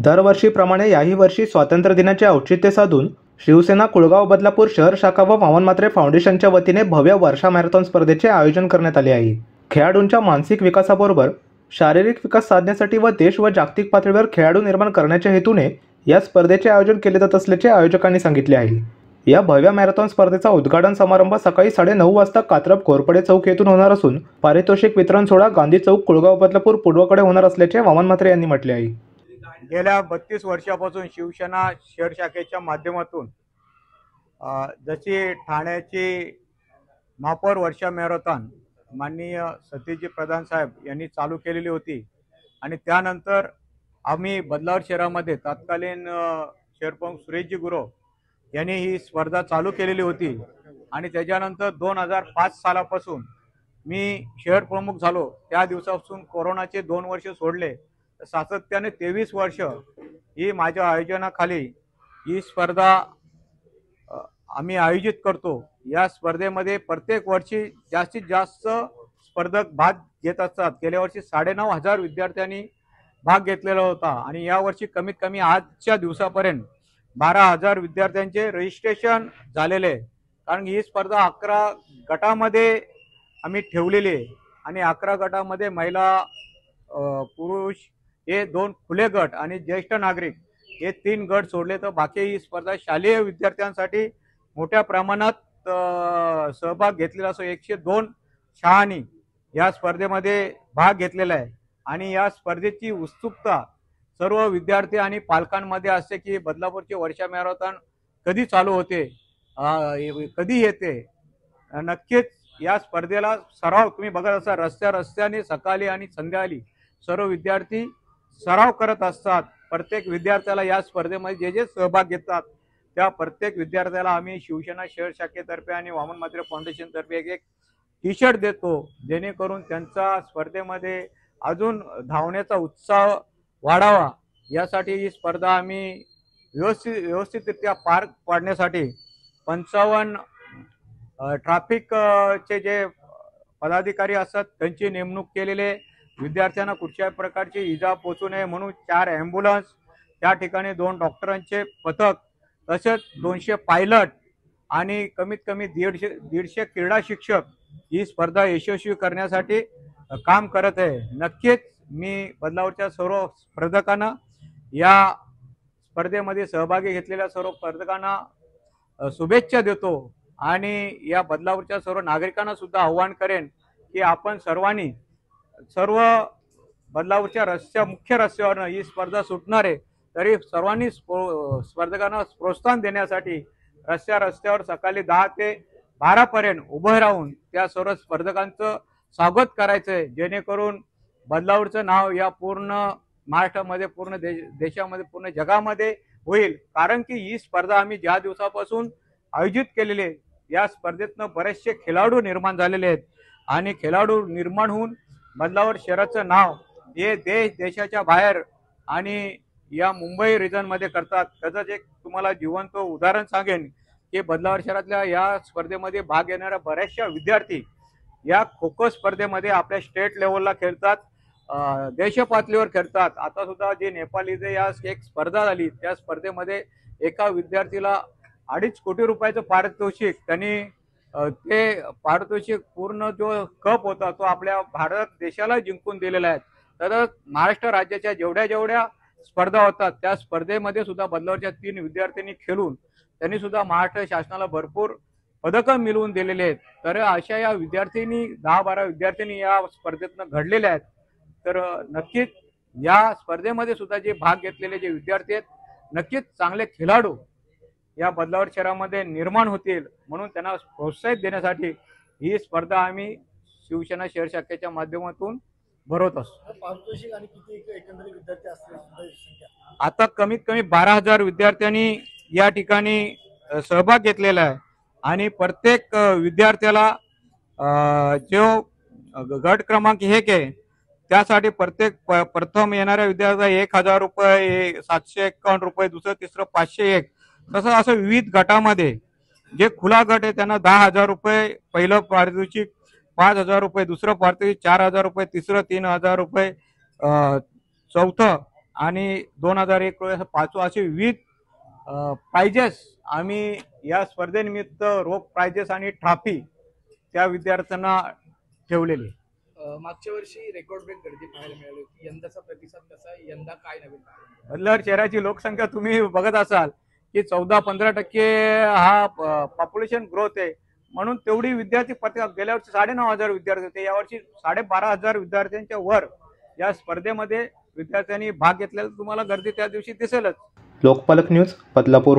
दरवर्षीप्रमाणे याही वर्षी स्वातंत्र्य दिनाचे औचित्य साधून शिवसेना कुळगाव बदलापूर शहर शाखा व वामन म्हात्रे फाउंडेशनच्या वतीने भव्य वर्षा मॅरेथॉन स्पर्धेचे आयोजन करण्यात आले आहे। खेळाडूंच्या मानसिक विकासाबरोबर शारीरिक विकास साधण्यासाठी व देश व जागतिक पातळीवर खेळाडू निर्माण करण्याच्या हेतूने या स्पर्धेचे आयोजन केले जात असल्याचे आयोजकांनी सांगितले आहे। या भव्य मॅरेथॉन स्पर्धेचा उद्घाटन समारंभ सकाळी 9:30 वाजता कात्रप घोरपडे चौक येथून होणार असून पारितोषिक वितरण सोहळा गांधी चौक कुळगाव बदलापूर पूर्वकडे होणार असल्याचे वामन म्हात्रे यांनी म्हटले आहे। गेल्या 32 वर्षापासून शिवसेना शहर शाखेच्या माध्यमातून जशी ठाण्याची महापौर वर्षा मॅरेथॉन माननीय सतीजी प्रधान साहेब यांनी चालू केलेली होती आणि त्यानंतर आम्ही बदलापूर शहरामध्ये तत्कालीन शहर प्रमुख सुरेशजी गुरव यांनी ही स्पर्धा चालू केलेली होती आणि त्याच्यानंतर 2005 सालापासून मी शहर प्रमुख झालो। त्या दिवसापासून कोरोनाचे 2 वर्ष सोडले, सातत्याने 23 वर्ष ही माझ्या आयोजनाखाली ही स्पर्धा आम्ही आयोजित करतो। या स्पर्धेमध्ये प्रत्येक वर्षी जास्तीत जास्त स्पर्धक भाग घेत असतात। गेल्या वर्षी 9,500 विद्यार्थ्यांनी भाग घेतलेला होता आणि या वर्षी कमीत कमी आजच्या दिवसापर्यंत 12,000 विद्यार्थ्यांचे रजिस्ट्रेशन झालेले आहे। कारण ही स्पर्धा 11 गटामध्ये आम्ही ठेवलेली आहे आणि 11 गटामध्ये महिला पुरुष हे 2 खुले गट आणि ज्येष्ठ नागरिक हे 3 गट सोडले तर बाकी ही स्पर्धा शालेय विद्यार्थ्यांसाठी मोठ्या प्रमाणात सहभाग घेतलेला असो। 102 शाळांनी या स्पर्धेमध्ये भाग घेतलेला आहे आणि या स्पर्धेची उत्सुकता सर्व विद्यार्थी आणि पालकांमध्ये असते की बदलापूरचे वर्षा मॅरेथॉन कधी चालू होते, कधी येते। नक्कीच या स्पर्धेला सराव तुम्ही बघत असाल, रस्त्याने सकाळी आणि संध्याकाळी सर्व विद्यार्थी सराव करत असतात। प्रत्येक विद्यार्थ्याला या स्पर्धेमध्ये जे सहभाग घेतात त्या प्रत्येक विद्यार्थ्याला आम्ही शिवसेना शहर शाखेतर्फे आणि वामन म्हात्रे फाउंडेशनतर्फे एक टी-शर्ट देतो, जेणेकरून त्यांचा स्पर्धेमध्ये अजून धावण्याचा उत्साह वाढावा। यासाठी ही स्पर्धा आम्ही व्यवस्थितरित्या पार पाडण्यासाठी 55 ट्रॅफिकचे जे पदाधिकारी असतात त्यांची नेमणूक केलेले, विद्यार्थ्यांना कुठल्याही प्रकारची इजा पोहोचू नये म्हणून 4 ॲम्ब्युलन्स, त्या ठिकाणी 2 डॉक्टरांचे पथक, तसेच 200 पायलट आणि कमीत कमी 150 क्रीडा शिक्षक ही स्पर्धा यशस्वी करण्यासाठी काम करत आहे। नक्कीच मी बदलापूरच्या सर्व स्पर्धकांना, या स्पर्धेमध्ये सहभागी घेतलेल्या सर्व स्पर्धकांना शुभेच्छा देतो आणि या बदलापूरच्या सर्व नागरिकांना सुद्धा आव्हान करेन की आपण सर्व बदलापूरच्या मुख्य रस्त्यावरनं ही स्पर्धा सुटणार आहे, तरी सर्वांनी स्पर्धकांना प्रोत्साहन देण्यासाठी रस्त्यावर सकाळी 10 ते 12 पर्यंत उभं राहून त्या सर्व स्पर्धकांचं स्वागत करायचं आहे, जेणेकरून बदलापूरचं नाव या पूर्ण महाराष्ट्रामध्ये, पूर्ण देशामध्ये, पूर्ण जगामध्ये होईल। कारण की ही स्पर्धा आम्ही ज्या दिवसापासून आयोजित केलेली आहे या स्पर्धेतनं बरेचसे खेळाडू निर्माण झालेले आहेत आणि खेळाडू निर्माण होऊन बदलापूर शहराचं नाव हे देशाच्या बाहेर आणि या मुंबई रिजनमध्ये करतात। त्याचंच एक तुम्हाला जिवंत उदाहरण सांगेन की बदलापूर शहरातल्या या स्पर्धेमध्ये भाग घेणाऱ्या बऱ्याचशा विद्यार्थी या खो-खो स्पर्धेमध्ये आपल्या स्टेट लेवलला खेळतात, देश पातळीवर खेळतात। आता सुद्धा जे नेपाळीचे या एक स्पर्धा झाली त्या स्पर्धेमध्ये एका विद्यार्थीला 2.5 कोटी रुपयाचं पारितोषिक, त्यांनी ते पारितोषिक पूर्ण जो कप होता तो आपल्या भारत देशाला जिंकून दिलेला आहे। तर महाराष्ट्र राज्याच्या जेवढ्या स्पर्धा होतात त्या स्पर्धेमध्ये सुद्धा बदलापूरच्या 3 विद्यार्थ्यांनी खेळून त्यांनी सुद्धा महाराष्ट्र शासनाला भरपूर पदकं मिळवून दिलेले आहेत। तर अशा या विद्यार्थ्यांनी 10-12 विद्यार्थ्यांनी या स्पर्धेतनं घडलेले आहेत। तर नक्कीच या स्पर्धेमध्ये सुद्धा जे भाग घेतलेले जे विद्यार्थी आहेत, नक्कीच चांगले खेळाडू या बदलापूर शहरामध्ये निर्माण होतील म्हणून त्यांना प्रोत्साहित देण्यासाठी ही स्पर्धा आम्ही शिवसेना शहर शाखेच्या माध्यमातून भरवत असतो। आता कमीत कमी 12,000 विद्यार्थ्यांनी या ठिकाणी सहभाग घेतलेला आहे आणि प्रत्येक विद्यार्थ्याला जो गट क्रमांक 1 आहे त्यासाठी प्रथम येणाऱ्या विद्यार्थ्याला 1,000 रुपये, 751 रुपये, दुसरं तिसरं 501, तसं असं विविध गटामध्ये जे खुला गट आहे त्यांना 10,000 रुपये पहिलं पारितोषिक, 5,000 रुपये दुसरं पारितोषिक, 4,000 रुपये तिसरं, 3,000 रुपये चौथं आणि 2001 असं पाचवं असे विविध प्राइजेस आम्ही या स्पर्धेनिमित्त रोख प्राइजेस आणि ट्रॉफी त्या विद्यार्थ्यांना ठेवलेली. मागच्या वर्षी रेकॉर्ड ब्रेक गर्दी पाहायला मिळाली होती. यंदाचा प्रतिसाद कसा आहे? यंदा काय नवीन आहे? बदलार शहराची लोकसंख्या तुम्ही बघत असाल की 14-15% हा पॉप्युलेशन ग्रोथ आहे, म्हणून तेवढी विद्यार्थी गेल्या वर्षी 9,500 विद्यार्थी होते, यावर्षी 12,500 विद्यार्थ्यांच्या वर या स्पर्धेमध्ये विद्यार्थ्यांनी भाग घेतलेला तुम्हाला गर्दी त्या दिवशी दिसेलच. लोकपालक न्यूज बदलापूर.